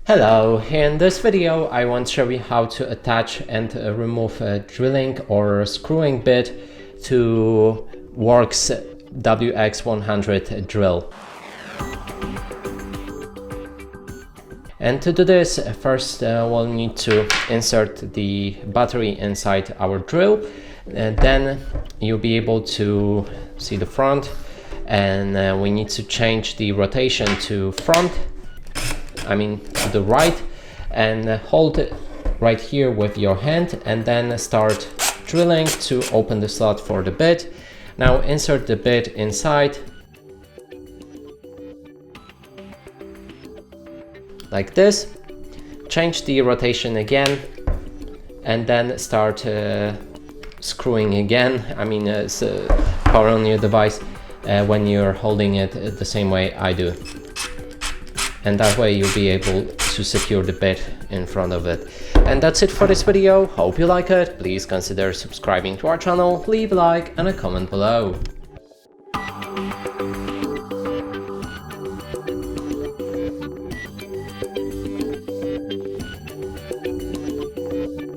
Hello, in this video I want to show you how to attach and remove a drilling or screwing bit to WORX WX100 drill. And to do this, first we'll need to insert the battery inside our drill, and then you'll be able to see the front, and we need to change the rotation to front, to the right, and hold it right here with your hand and then start drilling to open the slot for the bit. Now insert the bit inside like this, change the rotation again, and then start screwing again. Power on your device when you're holding it the same way I do. And that way you'll be able to secure the bit in front of it. And that's it for this video. Hope you like it. Please consider subscribing to our channel, leave a like and a comment below.